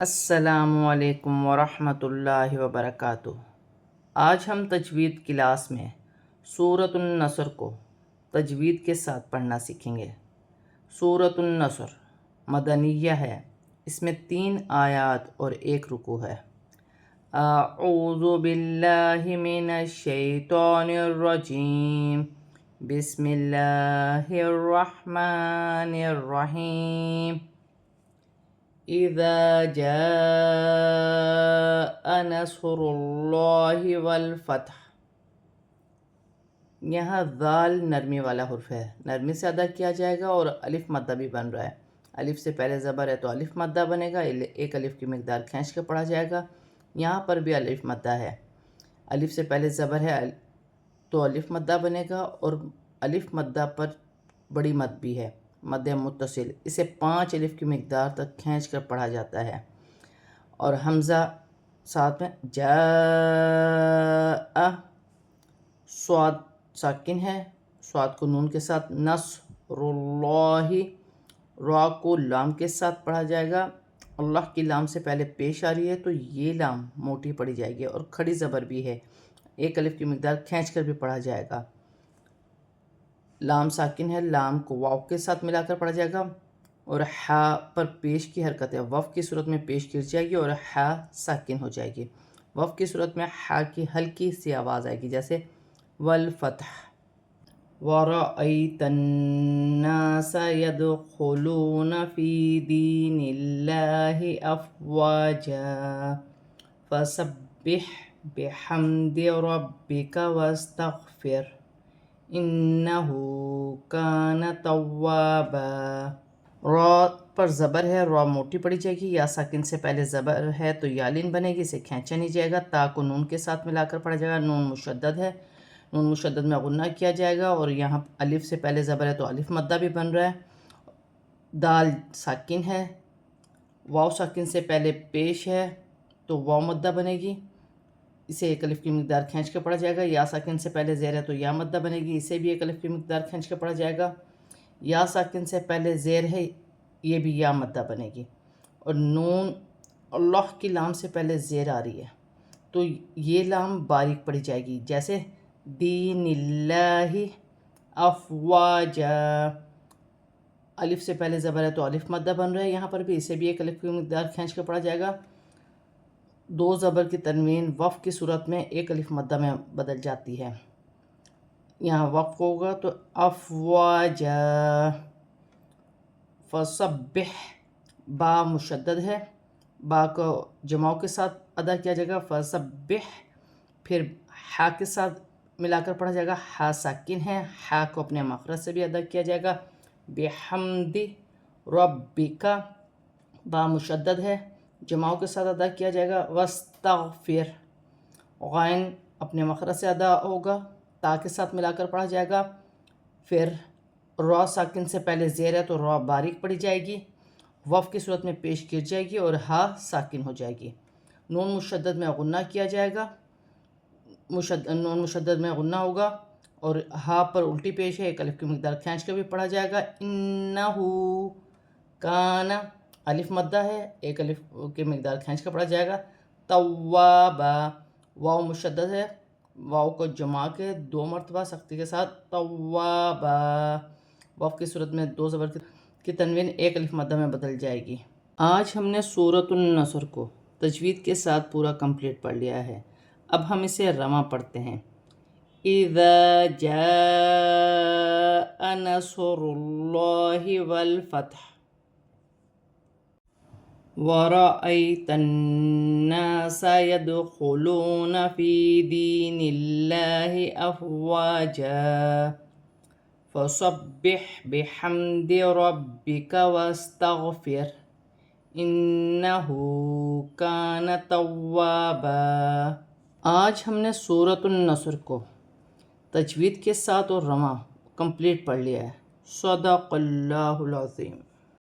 السلام علیکم ورحمۃ اللہ وبرکاتہ۔ آج ہم تجوید کلاس میں سورۃ النصر کو تجوید کے ساتھ پڑھنا سیکھیں گے۔ سورۃ النصر مدنیہ ہے، اس میں 3 آیات اور 1 رکوع ہے۔ اعوذ باللہ من الشیطان الرجیم، بسم اللہ الرحمن الرحیم۔ اذا جاء نصر اللہ والفتح۔ یہاں ذال نرمی والا حرف ہے، نرمی سے ادا کیا جائے گا اور الف مدہ بھی بن رہا ہے۔ الف سے پہلے زبر ہے تو الف مدہ بنے گا، 1 الف کی مقدار کھینچ کے پڑھا جائے گا۔ یہاں پر بھی الف مدہ ہے، الف سے پہلے زبر ہے تو الف مدہ بنے گا، اور الف مدہ پر بڑی مد بھی ہے، مد متصل، اسے 5 الف کی مقدار تک کھینچ کر پڑھا جاتا ہے۔ اور حمزہ ساتھ میں جاء، صاد ساکن ہے، صاد کو نون کے ساتھ، نصر اللہ، را کو لام کے ساتھ پڑھا جائے گا۔ اللہ کی لام سے پہلے پیش آ رہی ہے تو یہ لام موٹی پڑھی جائے گی، اور کھڑی زبر بھی ہے، 1 الف کی مقدار کھینچ کر بھی پڑھا جائے گا۔ لام ساکن ہے، لام کو واو کے ساتھ ملا کر پڑھا جائے گا، اور ہا پر پیش کی حرکت ہے، وف کی صورت میں پیش گر جائے گی اور ہا ساکن ہو جائے گی۔ وف کی صورت میں ہا کی ہلکی سی آواز آئے گی، جیسے والفتح۔ وَرَأَيْتَ النَّاسَ يَدْخُلُونَ فِي دِينِ اللَّهِ أَفْوَاجًا فَسَبِّحْ بِحَمْدِ رَبِّكَ وَاسْتَغْفِرْ إِنَّهُ كَانَ تَوَّابًا۔ را پر زبر ہے، را موٹی پڑی جائے گی، یا ساکن سے پہلے زبر ہے تو یالین بنے گی، اسے کھینچا نہیں جائے گا۔ تا کو نون کے ساتھ ملا کر پڑھا جائے گا، نون مشدد ہے، نون مشدد میں غنہ کیا جائے گا، اور یہاں الف سے پہلے زبر ہے تو الف مدہ بھی بن رہا ہے۔ دال ساکن ہے، واو ساکن سے پہلے پیش ہے تو واو مدہ بنے گی، اسے 1 الف کی مقدار کھینچ کے پڑھا جائے گا۔ یا ساکن سے پہلے زیر ہے تو یا مدہ بنے گی، اسے بھی 1 الف کی مقدار کھینچ کے پڑھا جائے گا۔ یا ساکن سے پہلے زیر ہے، یہ بھی یا مدہ بنے گی، اور نون اللہ کی لام سے پہلے زیر آ رہی ہے تو یہ لام باریک پڑھی جائے گی، جیسے دین اللہ افواجا۔ الف سے پہلے زبر ہے تو الف مدہ بن رہا ہے، یہاں پر بھی اسے بھی 1 الف کی مقدار کھینچ کے پڑھا جائے گا۔ 2 زبر کی تنوین وقف کی صورت میں 1 الف مدہ میں بدل جاتی ہے، یہاں وقف ہوگا تو افواجا۔ فسبح، با مشدد ہے، با کو جماؤ کے ساتھ ادا کیا جائے گا، فسبح، پھر ہا کے ساتھ ملا کر پڑھا جائے گا، ہا ساکن ہے، ہا کو اپنے مخرج سے بھی ادا کیا جائے گا۔ بحمد ربک، با مشدد ہے، جماؤ کے ساتھ ادا کیا جائے گا، واستغفر، غین اپنے مخرج سے ادا ہوگا، تا کے ساتھ ملا کر پڑھا جائے گا۔ پھر را ساکن سے پہلے زیر ہے تو را باریک پڑھی جائے گی، وف کی صورت میں پیش گر جائے گی اور ہا ساکن ہو جائے گی۔ نون مشدد میں غنہ کیا جائے گا، نون مشدد میں غنہ ہوگا، اور ہا پر الٹی پیش ہے، 1 الف کی مقدار کھینچ کے بھی پڑھا جائے گا۔ انہو کان، الف مدہ ہے، 1 الف کی مقدار کھینچ کے پڑھا جائے گا۔ توابا، واو مشدد ہے، واو کو جما کے 2 مرتبہ سختی کے ساتھ، توابا، واو کی صورت میں 2 زبر کی تنوین 1 الف مدہ میں بدل جائے گی۔ آج ہم نے سورۃ النصر کو تجوید کے ساتھ پورا کمپلیٹ پڑھ لیا ہے، اب ہم اسے رواں پڑھتے ہیں۔ اذا جاء نصر اللہ والفتح، وَرَأَيْتَ النَّاسَ يَدْخُلُونَ فِي دِينِ اللَّهِ أَفْوَاجًا فَسَبِّحْ بِحَمْدِ رَبِّكَ وَاسْتَغْفِرْ إِنَّهُ كَانَ تَوَّابًا۔ آج ہم نے سورۃ النصر کو تجوید کے ساتھ اور رواں کمپلیٹ پڑھ لیا ہے۔ صدق اللہ العظیم۔